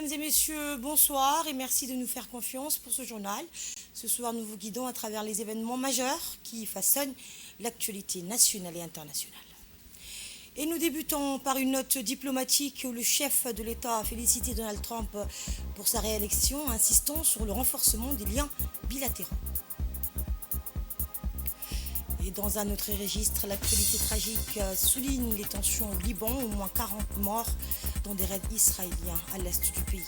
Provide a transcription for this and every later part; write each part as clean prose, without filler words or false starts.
Mesdames et messieurs, bonsoir et merci de nous faire confiance pour ce journal. Ce soir, nous vous guidons à travers les événements majeurs qui façonnent l'actualité nationale et internationale. Et nous débutons par une note diplomatique où le chef de l'État a félicité Donald Trump pour sa réélection, insistant sur le renforcement des liens bilatéraux. Et dans un autre registre, l'actualité tragique souligne les tensions au Liban, au moins 40 morts dans des raids israéliens à l'est du pays.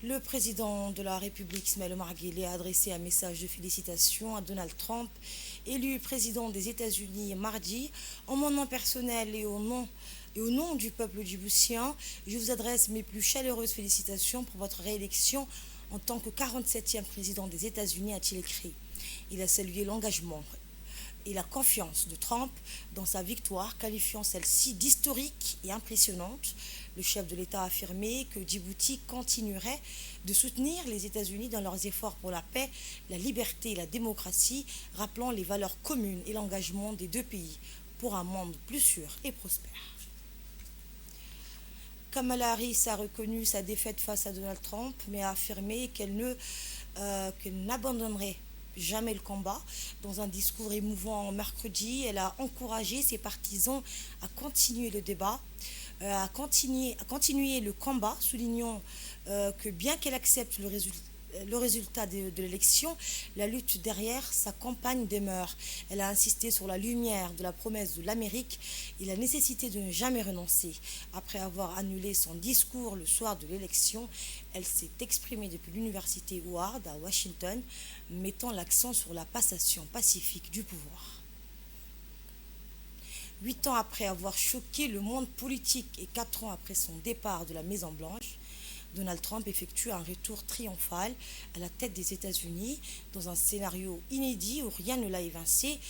Le président de la République, Ismaël Omar Guelleh, a adressé un message de félicitations à Donald Trump, élu président des États-Unis mardi. En mon nom personnel et au nom du peuple djiboutien, je vous adresse mes plus chaleureuses félicitations pour votre réélection en tant que 47e président des États-Unis, a-t-il écrit. Il a salué l'engagement et la confiance de Trump dans sa victoire, qualifiant celle-ci d'historique et impressionnante. Le chef de l'État a affirmé que Djibouti continuerait de soutenir les États-Unis dans leurs efforts pour la paix, la liberté et la démocratie, rappelant les valeurs communes et l'engagement des deux pays pour un monde plus sûr et prospère. Kamala Harris a reconnu sa défaite face à Donald Trump, mais a affirmé qu'elle n'abandonnerait jamais le combat. Dans un discours émouvant mercredi, elle a encouragé ses partisans à continuer le débat, à continuer le combat, soulignant que bien qu'elle accepte le résultat de l'élection, la lutte derrière sa campagne demeure. Elle a insisté sur la lumière de la promesse de l'Amérique et la nécessité de ne jamais renoncer. Après avoir annulé son discours le soir de l'élection, elle s'est exprimée depuis l'université Howard à Washington, mettant l'accent sur la passation pacifique du pouvoir. 8 ans après avoir choqué le monde politique et 4 ans après son départ de la Maison-Blanche, Donald Trump effectue un retour triomphal à la tête des États-Unis dans un scénario inédit où rien ne l'a évincé.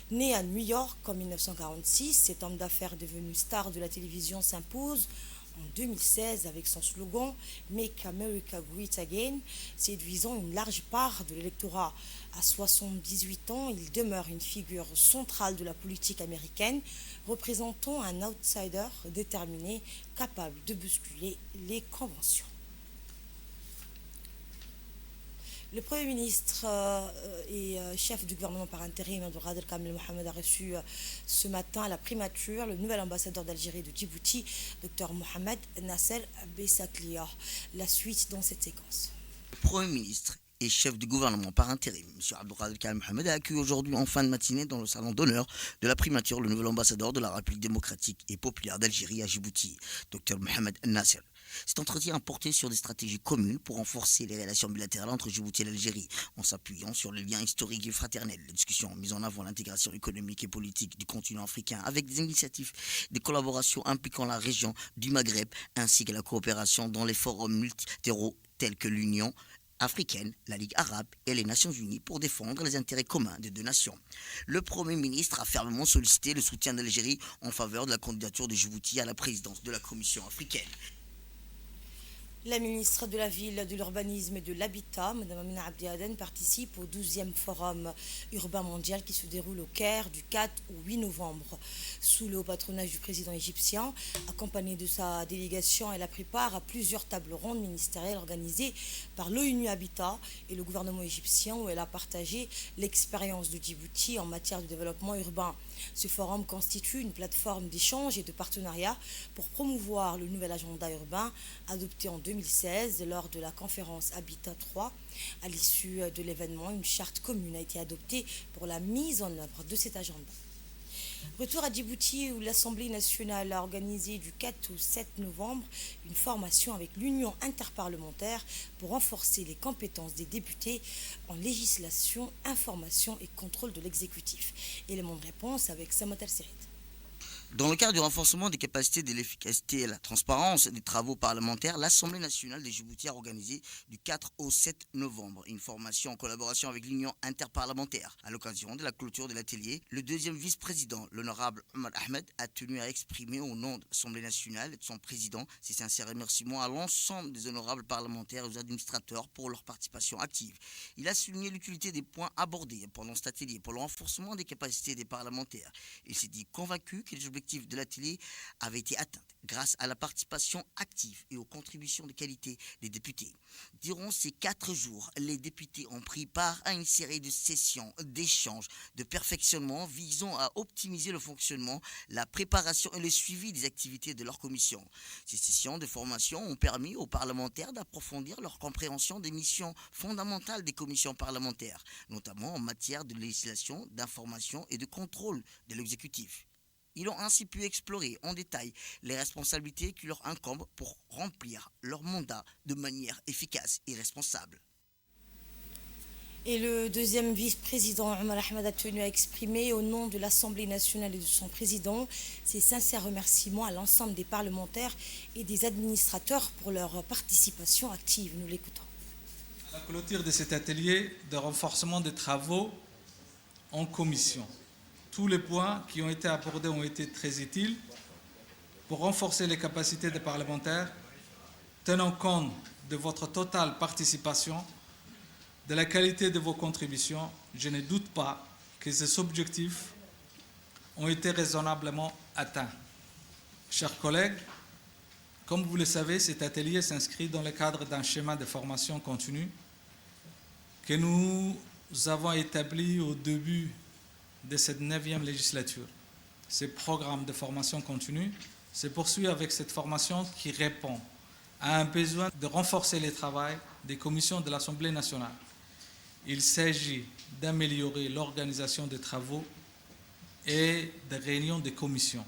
Né à New York en 1946, cet homme d'affaires devenu star de la télévision s'impose en 2016 avec son slogan Make America Great Again, séduisant une large part de l'électorat. À 78 ans, il demeure une figure centrale de la politique américaine, représentant un outsider déterminé, capable de bousculer les conventions. Le Premier ministre et chef du gouvernement par intérim, Abdelkader Kamel Mohamed, a reçu ce matin à la primature le nouvel ambassadeur d'Algérie de Djibouti, Dr Mohamed Nasser Bessaklia. La suite dans cette séquence. Le Premier ministre et chef du gouvernement par intérim, M. Abdelkader Kamel Mohamed, a accueilli aujourd'hui en fin de matinée dans le salon d'honneur de la primature le nouvel ambassadeur de la République démocratique et populaire d'Algérie à Djibouti, Dr Mohamed Nasser. Cet entretien a porté sur des stratégies communes pour renforcer les relations bilatérales entre Djibouti et l'Algérie, en s'appuyant sur les liens historiques et fraternels. Les discussions ont mis en avant l'intégration économique et politique du continent africain, avec des initiatives, des collaborations impliquant la région du Maghreb, ainsi que la coopération dans les forums multilatéraux tels que l'Union africaine, la Ligue arabe et les Nations unies pour défendre les intérêts communs des deux nations. Le Premier ministre a fermement sollicité le soutien de l'Algérie en faveur de la candidature de Djibouti à la présidence de la Commission africaine. La ministre de la Ville, de l'Urbanisme et de l'Habitat, Mme Amina Abdi Aden, participe au 12e Forum urbain mondial qui se déroule au Caire du 4 au 8 novembre. Sous le haut patronage du président égyptien, accompagnée de sa délégation, elle a pris part à plusieurs tables rondes ministérielles organisées par l'ONU Habitat et le gouvernement égyptien, où elle a partagé l'expérience de Djibouti en matière de développement urbain. Ce forum constitue une plateforme d'échange et de partenariat pour promouvoir le nouvel agenda urbain adopté en 2016 lors de la conférence Habitat 3. À l'issue de l'événement, une charte commune a été adoptée pour la mise en œuvre de cet agenda. Retour à Djibouti où l'Assemblée nationale a organisé du 4 au 7 novembre une formation avec l'Union interparlementaire pour renforcer les compétences des députés en législation, information et contrôle de l'exécutif. Élément de réponse avec Samat El-Serid. Dans le cadre du renforcement des capacités de l'efficacité et la transparence des travaux parlementaires, l'Assemblée nationale de Djibouti a organisé du 4 au 7 novembre une formation en collaboration avec l'Union interparlementaire. À l'occasion de la clôture de l'atelier, le deuxième vice-président, l'honorable Omar Ahmed, a tenu à exprimer au nom de l'Assemblée nationale et de son président ses sincères remerciements à l'ensemble des honorables parlementaires et aux administrateurs pour leur participation active. Il a souligné l'utilité des points abordés pendant cet atelier pour le renforcement des capacités des parlementaires. Il s'est dit convaincu que les objectifs objectifs de l'atelier avaient été atteints grâce à la participation active et aux contributions de qualité des députés. Durant ces 4 jours, les députés ont pris part à une série de sessions, d'échanges, de perfectionnement visant à optimiser le fonctionnement, la préparation et le suivi des activités de leur commission. Ces sessions de formation ont permis aux parlementaires d'approfondir leur compréhension des missions fondamentales des commissions parlementaires, notamment en matière de législation, d'information et de contrôle de l'exécutif. Ils ont ainsi pu explorer en détail les responsabilités qui leur incombent pour remplir leur mandat de manière efficace et responsable. Et le deuxième vice-président Omar Ahmed a tenu à exprimer au nom de l'Assemblée nationale et de son président ses sincères remerciements à l'ensemble des parlementaires et des administrateurs pour leur participation active. Nous l'écoutons. À la clôture de cet atelier de renforcement des travaux en commission, tous les points qui ont été abordés ont été très utiles pour renforcer les capacités des parlementaires, tenant compte de votre totale participation, de la qualité de vos contributions. Je ne doute pas que ces objectifs ont été raisonnablement atteints. Chers collègues, comme vous le savez, cet atelier s'inscrit dans le cadre d'un schéma de formation continue que nous avons établi au début de cette 9e législature. Ce programme de formation continue se poursuit avec cette formation qui répond à un besoin de renforcer le travail des commissions de l'Assemblée nationale. Il s'agit d'améliorer l'organisation des travaux et des réunions des commissions.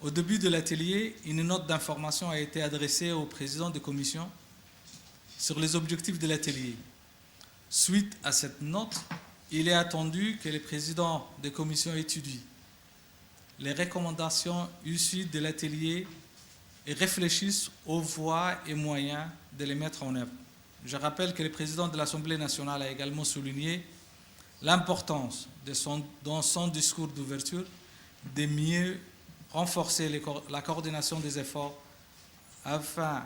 Au début de l'atelier, une note d'information a été adressée au président de commission sur les objectifs de l'atelier. Suite à cette note, il est attendu que les présidents des commissions étudient les recommandations issues de l'atelier et réfléchissent aux voies et moyens de les mettre en œuvre. Je rappelle que le président de l'Assemblée nationale a également souligné l'importance, dans son discours d'ouverture, de mieux renforcer la coordination des efforts afin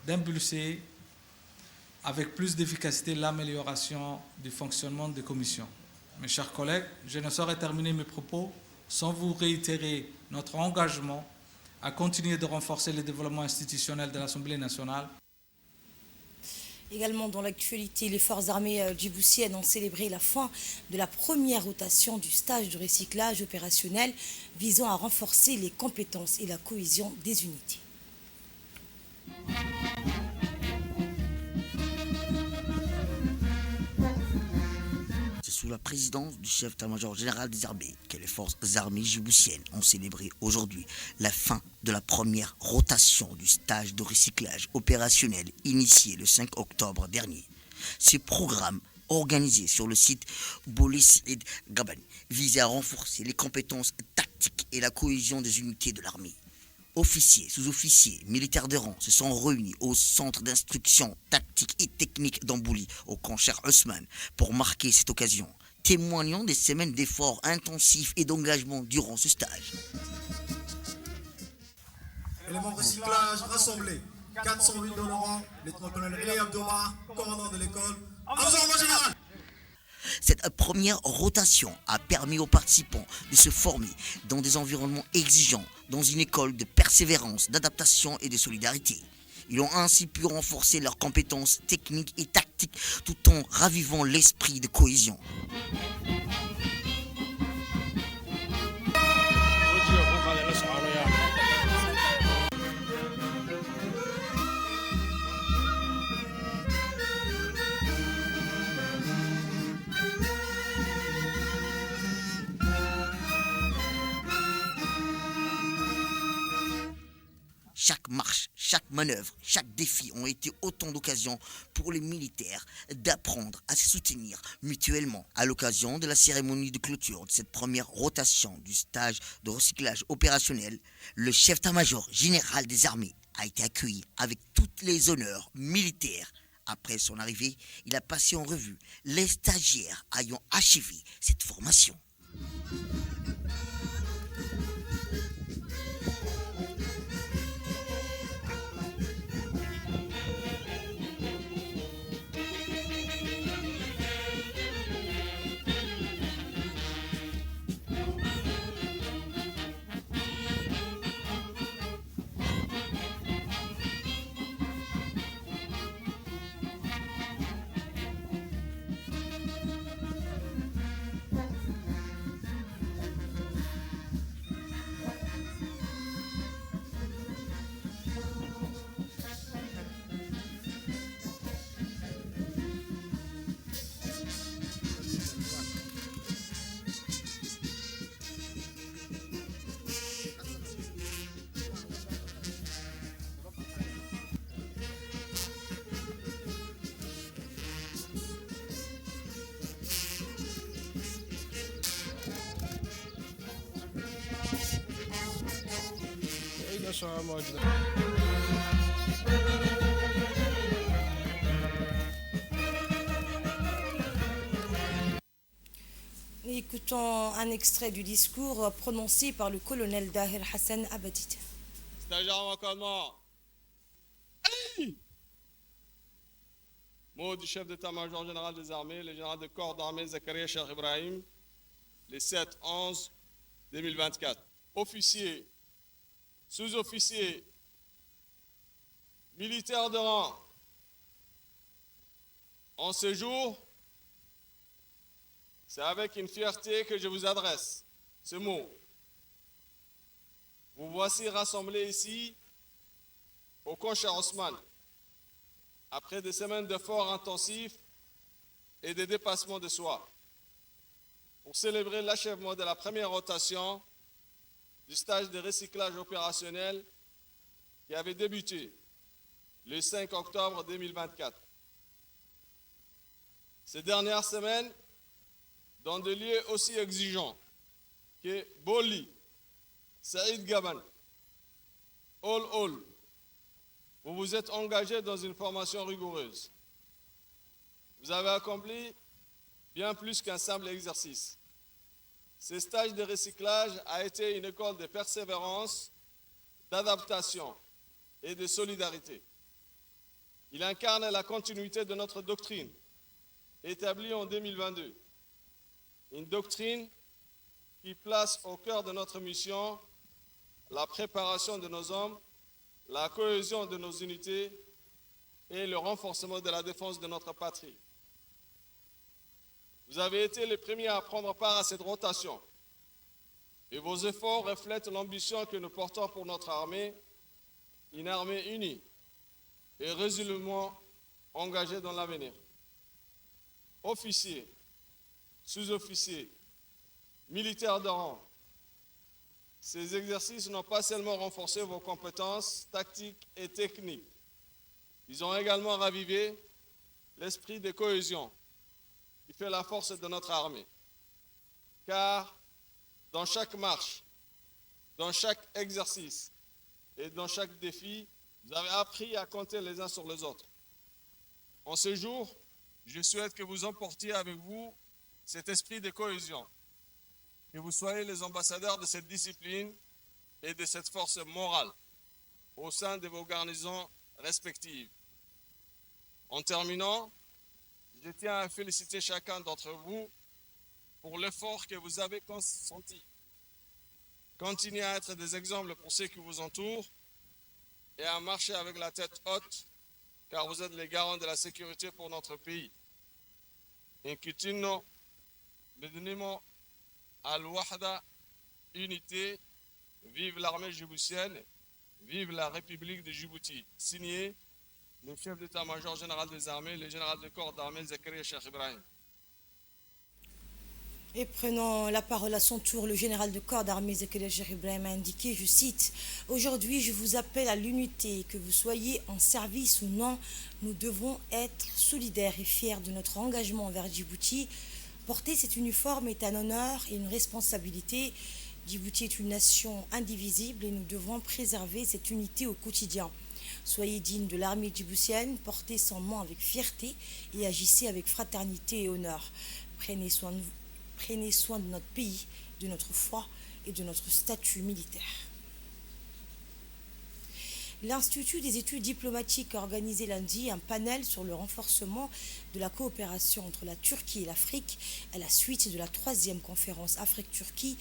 d'impulser avec plus d'efficacité l'amélioration du fonctionnement des commissions. Mes chers collègues, je ne saurais terminer mes propos sans vous réitérer notre engagement à continuer de renforcer le développement institutionnel de l'Assemblée nationale. Également dans l'actualité, les forces armées djiboutiennes ont célébré la fin de la première rotation du stage de recyclage opérationnel visant à renforcer les compétences et la cohésion des unités. Sous la présidence du chef d'état-major général des armées, que les forces armées djiboutiennes ont célébré aujourd'hui la fin de la première rotation du stage de recyclage opérationnel initié le 5 octobre dernier. Ce programme, organisé sur le site Bolis-Ed Gabani, visait à renforcer les compétences tactiques et la cohésion des unités de l'armée. Officiers, sous-officiers, militaires de rang se sont réunis au centre d'instruction tactique et technique d'Ambouli, au camp Cheikh Ousmane, pour marquer cette occasion, témoignant des semaines d'efforts intensifs et d'engagement durant ce stage. Éléments recyclage rassemblés, 408 dans le rang, lieutenant-colonel Elie Abdouma, commandant de l'école, en général. Cette première rotation a permis aux participants de se former dans des environnements exigeants, dans une école de persévérance, d'adaptation et de solidarité. Ils ont ainsi pu renforcer leurs compétences techniques et tactiques tout en ravivant l'esprit de cohésion. Chaque marche, chaque manœuvre, chaque défi ont été autant d'occasions pour les militaires d'apprendre à se soutenir mutuellement. À l'occasion de la cérémonie de clôture de cette première rotation du stage de recyclage opérationnel, le chef d'état-major général des armées a été accueilli avec tous les honneurs militaires. Après son arrivée, il a passé en revue les stagiaires ayant achevé cette formation. شاء موجودة. Écoutons un extrait du discours prononcé par le colonel Dahir Hassan Abadid. استرجعوا مكالمة. Mot du chef d'état-major général des armées, le général de corps d'armée Zakaria Cheikh Ibrahim, le 7-11-2024. Officiers, sous-officiers, militaires de rang, en ce jour, c'est avec une fierté que je vous adresse ce mot. Vous voici rassemblés ici au camp Cheikh Ousmane, après des semaines d'efforts intensifs et de dépassements de soi, pour célébrer l'achèvement de la première rotation du stage de recyclage opérationnel qui avait débuté le 5 octobre 2024. Ces dernières semaines, dans des lieux aussi exigeants que Boli, Saïd Gaban, Ol, vous vous êtes engagé dans une formation rigoureuse. Vous avez accompli bien plus qu'un simple exercice. Ce stage de recyclage a été une école de persévérance, d'adaptation et de solidarité. Il incarne la continuité de notre doctrine, établie en 2022. Une doctrine qui place au cœur de notre mission la préparation de nos hommes, la cohésion de nos unités et le renforcement de la défense de notre patrie. Vous avez été les premiers à prendre part à cette rotation et vos efforts reflètent l'ambition que nous portons pour notre armée, une armée unie et résolument engagée dans l'avenir. Officiers, sous-officiers, militaires de rang, ces exercices n'ont pas seulement renforcé vos compétences tactiques et techniques, ils ont également ravivé l'esprit de cohésion qui fait la force de notre armée. Car dans chaque marche, dans chaque exercice et dans chaque défi, vous avez appris à compter les uns sur les autres. En ce jour, je souhaite que vous emportiez avec vous cet esprit de cohésion, que vous soyez les ambassadeurs de cette discipline et de cette force morale au sein de vos garnisons respectives. En terminant, je tiens à féliciter chacun d'entre vous pour l'effort que vous avez consenti. Continuez à être des exemples pour ceux qui vous entourent et à marcher avec la tête haute, car vous êtes les garants de la sécurité pour notre pays. Inquiétino, Medunimo, Al-Wahda, unité, vive l'armée djiboutienne, vive la République de Djibouti. Signé le chef d'état-major général des armées, le général de corps d'armée Zakaria Cheikh Ibrahim. Et prenant la parole à son tour, le général de corps d'armée Zakaria Cheikh Ibrahim a indiqué, je cite, « Aujourd'hui, je vous appelle à l'unité, que vous soyez en service ou non, nous devons être solidaires et fiers de notre engagement envers Djibouti. Porter cet uniforme est un honneur et une responsabilité. Djibouti est une nation indivisible et nous devons préserver cette unité au quotidien. Soyez dignes de l'armée djiboutienne, portez son nom avec fierté et agissez avec fraternité et honneur. Prenez soin de notre pays, de notre foi et de notre statut militaire. » L'Institut des études diplomatiques a organisé lundi un panel sur le renforcement de la coopération entre la Turquie et l'Afrique à la suite de la 3e conférence Afrique-Turquie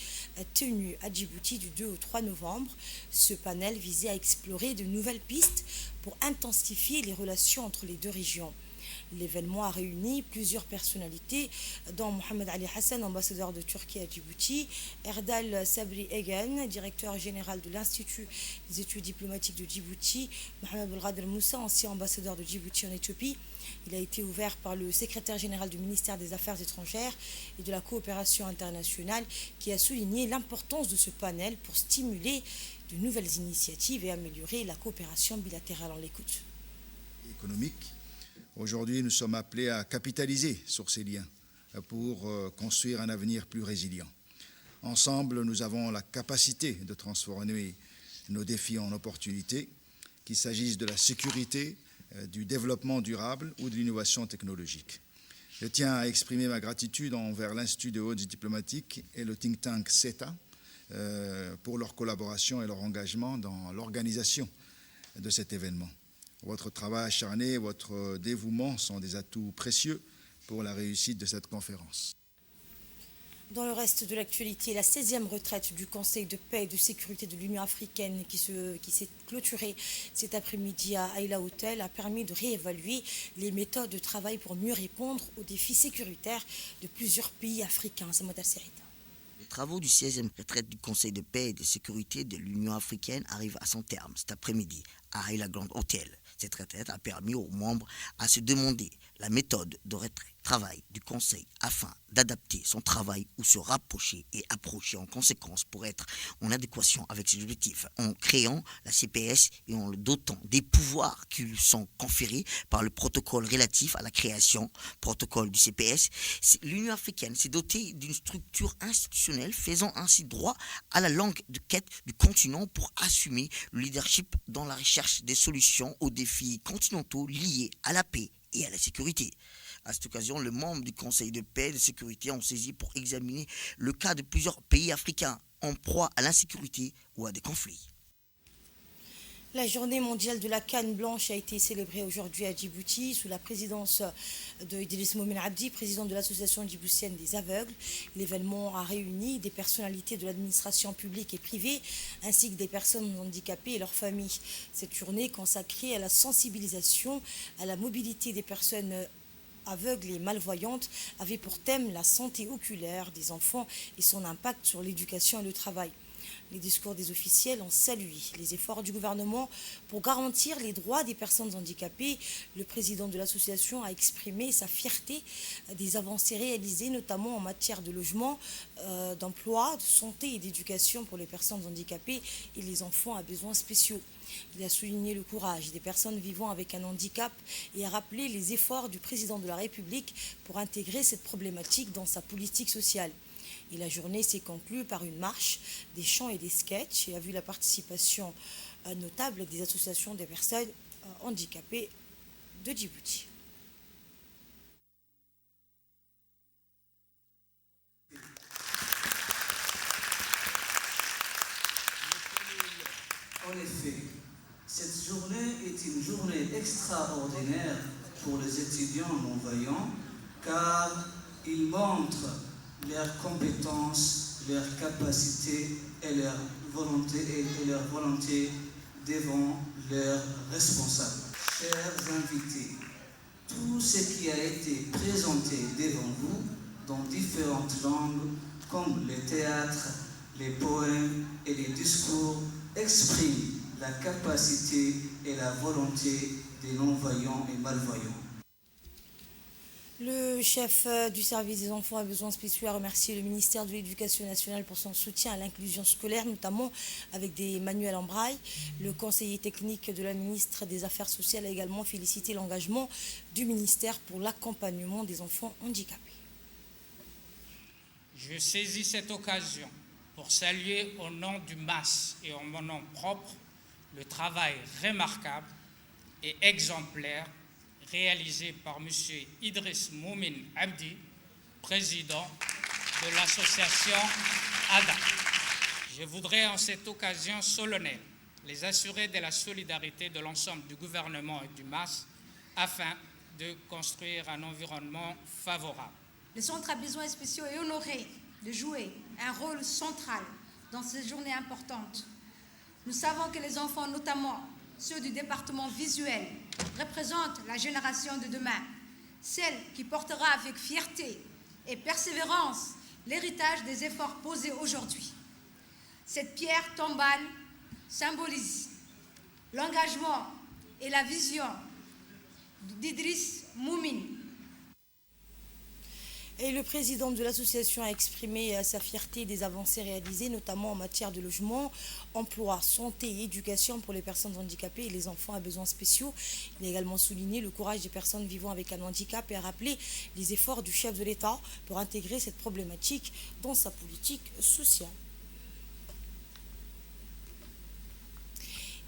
tenue à Djibouti du 2 au 3 novembre. Ce panel visait à explorer de nouvelles pistes pour intensifier les relations entre les deux régions. L'événement a réuni plusieurs personnalités, dont Mohamed Ali Hassan, ambassadeur de Turquie à Djibouti, Erdal Sabri Egen, directeur général de l'Institut des études diplomatiques de Djibouti, Mohamed Belghadr Moussa, ancien ambassadeur de Djibouti en Éthiopie. Il a été ouvert par le secrétaire général du ministère des Affaires étrangères et de la coopération internationale, qui a souligné l'importance de ce panel pour stimuler de nouvelles initiatives et améliorer la coopération bilatérale. En l'écoute. Économique. Aujourd'hui, nous sommes appelés à capitaliser sur ces liens pour construire un avenir plus résilient. Ensemble, nous avons la capacité de transformer nos défis en opportunités, qu'il s'agisse de la sécurité, du développement durable ou de l'innovation technologique. Je tiens à exprimer ma gratitude envers l'Institut de haute diplomatique et le think tank CETA pour leur collaboration et leur engagement dans l'organisation de cet événement. Votre travail acharné et votre dévouement sont des atouts précieux pour la réussite de cette conférence. Dans le reste de l'actualité, la 16e retraite du Conseil de paix et de sécurité de l'Union africaine qui s'est clôturée cet après-midi à Aïla Hotel a permis de réévaluer les méthodes de travail pour mieux répondre aux défis sécuritaires de plusieurs pays africains. Les travaux du 16e retraite du Conseil de paix et de sécurité de l'Union africaine arrivent à son terme cet après-midi à Aïla Grand Hotel. Cette retraite a permis aux membres à se demander la méthode de travail du Conseil afin d'adapter son travail ou se rapprocher et approcher en conséquence pour être en adéquation avec ses objectifs en créant la CPS et en le dotant des pouvoirs qui lui sont conférés par le protocole relatif à la création, protocole du CPS. L'Union africaine s'est dotée d'une structure institutionnelle faisant ainsi droit à la langue de quête du continent pour assumer le leadership dans la recherche des solutions aux défis continentaux liés à la paix et à la sécurité. À cette occasion, les membres du Conseil de paix et de sécurité ont saisi pour examiner le cas de plusieurs pays africains en proie à l'insécurité ou à des conflits. La journée mondiale de la canne blanche a été célébrée aujourd'hui à Djibouti sous la présidence de Idriss Moumin Abdi, président de l'association djiboutienne des aveugles. L'événement a réuni des personnalités de l'administration publique et privée ainsi que des personnes handicapées et leurs familles. Cette journée consacrée à la sensibilisation à la mobilité des personnes aveugles et malvoyantes avait pour thème la santé oculaire des enfants et son impact sur l'éducation et le travail. Les discours des officiels ont salué les efforts du gouvernement pour garantir les droits des personnes handicapées. Le président de l'association a exprimé sa fierté des avancées réalisées, notamment en matière de logement, d'emploi, de santé et d'éducation pour les personnes handicapées et les enfants à besoins spéciaux. Il a souligné le courage des personnes vivant avec un handicap et a rappelé les efforts du président de la République pour intégrer cette problématique dans sa politique sociale. Et la journée s'est conclue par une marche, des chants et des sketchs et a vu la participation notable des associations des personnes handicapées de Djibouti. En effet, cette journée est une journée extraordinaire pour les étudiants non-voyants car ils montrent leurs compétences, leurs capacités et leur volonté devant leurs responsables. Chers invités, tout ce qui a été présenté devant vous dans différentes langues, comme le théâtre, les poèmes et les discours, exprime la capacité et la volonté des non-voyants et malvoyants. Le chef du service des enfants à besoins spéciaux a remercié le ministère de l'Éducation nationale pour son soutien à l'inclusion scolaire, notamment avec des manuels en braille. Le conseiller technique de la ministre des Affaires sociales a également félicité l'engagement du ministère pour l'accompagnement des enfants handicapés. Je saisis cette occasion pour saluer au nom du MAS et en mon nom propre le travail remarquable et exemplaire réalisé par M. Idriss Moumin Abdi, président de l'association ADA. Je voudrais en cette occasion solennelle les assurer de la solidarité de l'ensemble du gouvernement et du MAS afin de construire un environnement favorable. Le Centre à besoins spéciaux est honoré de jouer un rôle central dans ces journées importantes. Nous savons que les enfants, notamment ceux du département visuel, représentent la génération de demain, celle qui portera avec fierté et persévérance l'héritage des efforts posés aujourd'hui. Cette pierre tombale symbolise l'engagement et la vision d'Idriss Moumin. Et le président de l'association a exprimé sa fierté des avancées réalisées, notamment en matière de logement, emploi, santé et éducation pour les personnes handicapées et les enfants à besoins spéciaux. Il a également souligné le courage des personnes vivant avec un handicap et a rappelé les efforts du chef de l'État pour intégrer cette problématique dans sa politique sociale.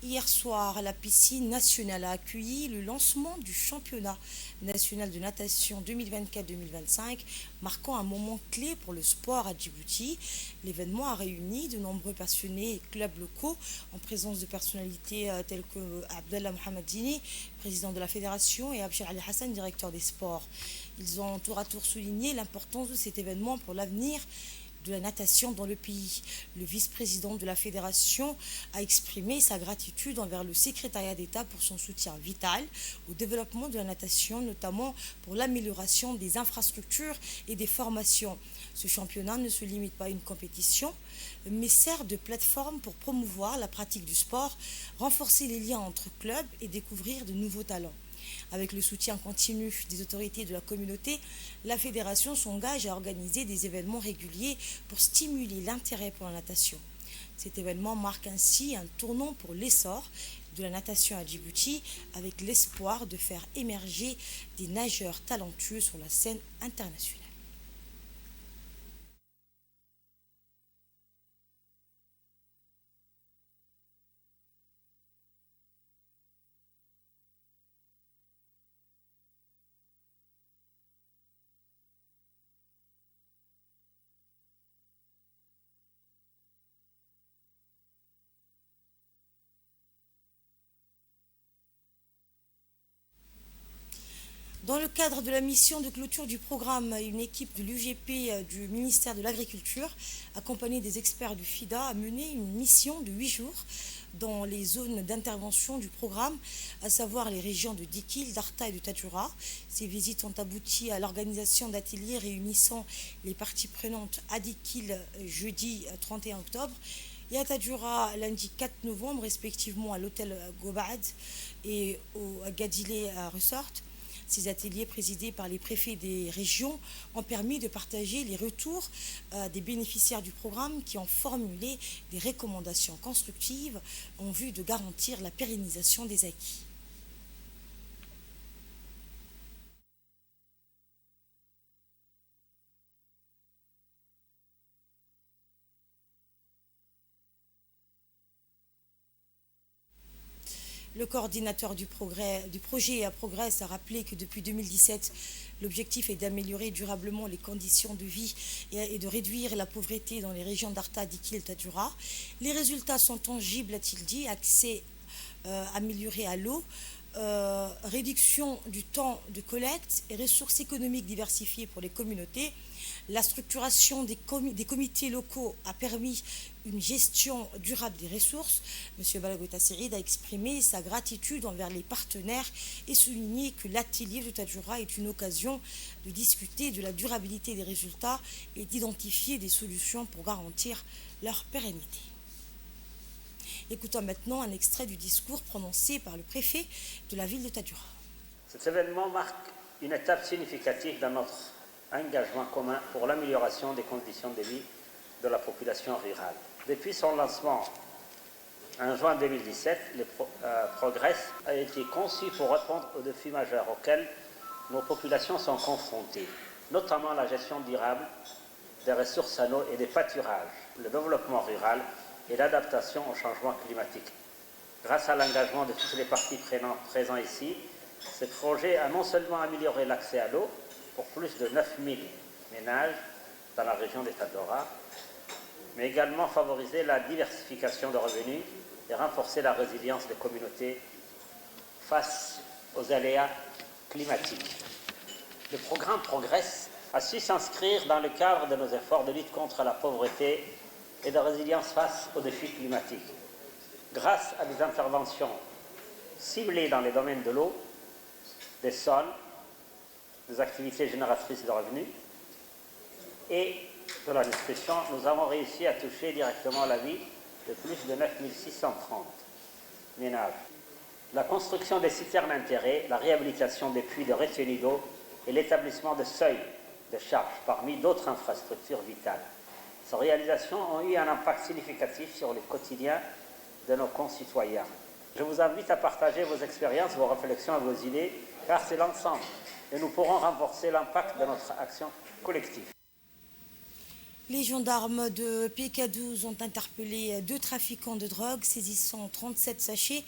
Hier soir, la piscine nationale a accueilli le lancement du championnat national de natation 2024-2025, marquant un moment clé pour le sport à Djibouti. L'événement a réuni de nombreux passionnés et clubs locaux en présence de personnalités telles que Abdallah Mohamedini, président de la fédération, et Abshir Ali Hassan, directeur des sports. Ils ont tour à tour souligné l'importance de cet événement pour l'avenir de la natation dans le pays. Le vice-président de la fédération a exprimé sa gratitude envers le secrétariat d'État pour son soutien vital au développement de la natation, notamment pour l'amélioration des infrastructures et des formations. Ce championnat ne se limite pas à une compétition, mais sert de plateforme pour promouvoir la pratique du sport, renforcer les liens entre clubs et découvrir de nouveaux talents. Avec le soutien continu des autorités de la communauté, la fédération s'engage à organiser des événements réguliers pour stimuler l'intérêt pour la natation. Cet événement marque ainsi un tournant pour l'essor de la natation à Djibouti, avec l'espoir de faire émerger des nageurs talentueux sur la scène internationale. Dans le cadre de la mission de clôture du programme, une équipe de l'UGP du ministère de l'Agriculture, accompagnée des experts du FIDA, a mené une mission de 8 jours dans les zones d'intervention du programme, à savoir les régions de Dikil, d'Arta et de Tadjoura. Ces visites ont abouti à l'organisation d'ateliers réunissant les parties prenantes à Dikil jeudi 31 octobre et à Tadjoura lundi 4 novembre, respectivement à l'hôtel Gobad et à Gadilé Resort. Ces ateliers présidés par les préfets des régions ont permis de partager les retours des bénéficiaires du programme qui ont formulé des recommandations constructives en vue de garantir la pérennisation des acquis. Le coordinateur du projet Progress a rappelé que depuis 2017, l'objectif est d'améliorer durablement les conditions de vie et de réduire la pauvreté dans les régions d'Arta, Dikil et Tadjoura. Les résultats sont tangibles, a-t-il dit, accès amélioré à l'eau, réduction du temps de collecte et ressources économiques diversifiées pour les communautés. La structuration des comités locaux a permis une gestion durable des ressources. M. Balagota Serid a exprimé sa gratitude envers les partenaires et souligné que l'atelier de Tadjoura est une occasion de discuter de la durabilité des résultats et d'identifier des solutions pour garantir leur pérennité. Écoutons maintenant un extrait du discours prononcé par le préfet de la ville de Tadjoura. Cet événement marque une étape significative dans notre engagement commun pour l'amélioration des conditions de vie de la population rurale. Depuis son lancement en juin 2017, le Progress a été conçu pour répondre aux défis majeurs auxquels nos populations sont confrontées, notamment la gestion durable des ressources en eau et des pâturages, le développement rural et l'adaptation au changement climatique. Grâce à l'engagement de toutes les parties prenantes présentes ici, ce projet a non seulement amélioré l'accès à l'eau pour plus de 9000 ménages dans la région de Tadjoura, mais également favoriser la diversification de revenus et renforcer la résilience des communautés face aux aléas climatiques. Le programme Progress a su s'inscrire dans le cadre de nos efforts de lutte contre la pauvreté et de résilience face aux défis climatiques. Grâce à des interventions ciblées dans les domaines de l'eau, des sols, des activités génératrices de revenus et de la nutrition, nous avons réussi à toucher directement la vie de plus de 9630 ménages. La construction des citernes enterrées, la réhabilitation des puits de retenue d'eau et l'établissement de seuils de charge parmi d'autres infrastructures vitales. Ces réalisations ont eu un impact significatif sur le quotidien de nos concitoyens. Je vous invite à partager vos expériences, vos réflexions et vos idées, car c'est l'ensemble et nous pourrons renforcer l'impact de notre action collective. Les gendarmes de PK12 ont interpellé 2 trafiquants de drogue, saisissant 37 sachets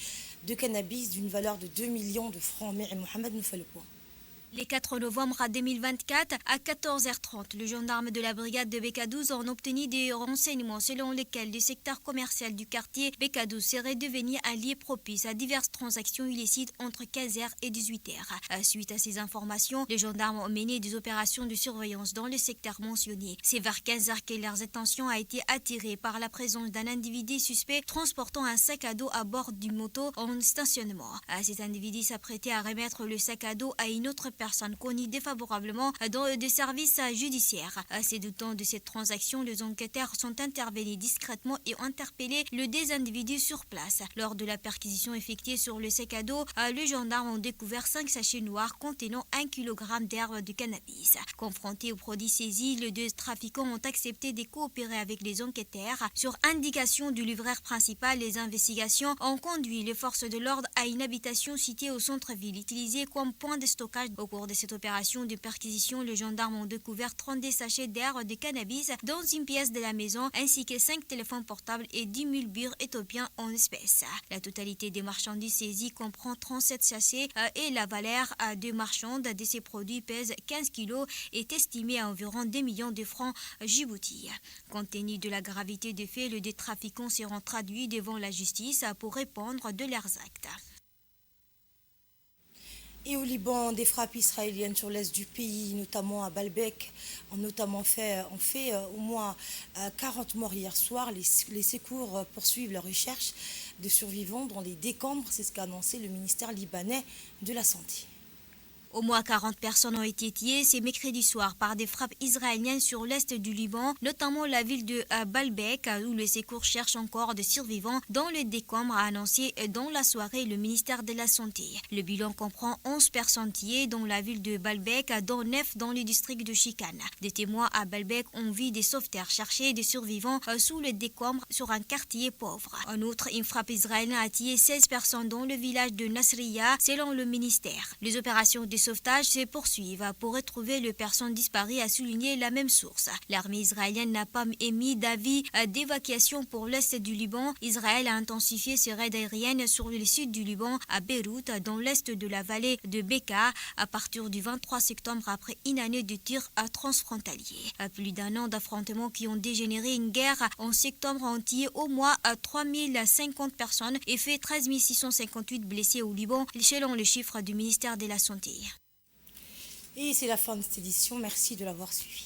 de cannabis d'une valeur de 2 millions de francs. Mais Mohamed nous fait le point. Le 4 novembre 2024, à 14h30, le gendarme de la brigade de BK12 ont obtenu des renseignements selon lesquels le secteur commercial du quartier BK12 serait devenu un lieu propice à diverses transactions illicites entre 15h et 18h. Suite à ces informations, les gendarmes ont mené des opérations de surveillance dans le secteur mentionné. C'est vers 15h que leur attention a été attirée par la présence d'un individu suspect transportant un sac à dos à bord d'une moto en stationnement. Cet individu s'apprêtait à remettre le sac à dos à une autre personne connue défavorablement dans des services judiciaires. Se doutant de cette transaction, les enquêteurs sont intervenus discrètement et ont interpellé les 2 individus sur place. Lors de la perquisition effectuée sur le sac à dos, les gendarmes ont découvert 5 sachets noirs contenant 1 kg d'herbe de cannabis. Confrontés aux produits saisis, les 2 trafiquants ont accepté de coopérer avec les enquêteurs. Sur indication du livreur principal, les investigations ont conduit les forces de l'ordre à une habitation située au centre-ville, utilisée comme point de stockage. Au cours de cette opération de perquisition, les gendarmes ont découvert 32 sachets d'herbe de cannabis dans une pièce de la maison, ainsi que 5 téléphones portables et 10 000 bures éthiopiens en espèces. La totalité des marchandises saisies comprend 37 sachets et la valeur de marchande de ces produits pèse 15 kg et est estimée à environ 2 millions de francs Djibouti. Compte tenu de la gravité des faits, les 2 trafiquants seront traduits devant la justice pour répondre de leurs actes. Et au Liban, des frappes israéliennes sur l'est du pays, notamment à Baalbek, ont fait au moins 40 morts hier soir. Les secours poursuivent leur recherche de survivants dans les décombres. C'est ce qu'a annoncé le ministère libanais de la Santé. Au moins 40 personnes ont été tuées ce mercredi soir par des frappes israéliennes sur l'est du Liban, notamment la ville de Baalbek, où les secours cherchent encore des survivants dans le décombres, a annoncé dans la soirée le ministère de la Santé. Le bilan comprend 11 personnes tuées dans la ville de Baalbek, dont 9 dans le district de Chikan. Des témoins à Baalbek ont vu des sauveteurs chercher des survivants sous le décombres sur un quartier pauvre. En outre, une frappe israélienne a tué 16 personnes dans le village de Nasriya, selon le ministère. Les opérations de sauvetage se poursuivent pour retrouver les personnes disparues, a souligné la même source. L'armée israélienne n'a pas émis d'avis d'évacuation pour l'est du Liban. Israël a intensifié ses raids aériennes sur le sud du Liban, à Beyrouth, dans l'est de la vallée de Bekaa, à partir du 23 septembre, après une année de tirs transfrontaliers. Plus d'un an d'affrontements qui ont dégénéré une guerre en septembre ont tué au moins 3050 personnes et fait 13 658 blessés au Liban, selon le chiffre du ministère de la Santé. Et c'est la fin de cette édition. Merci de l'avoir suivi.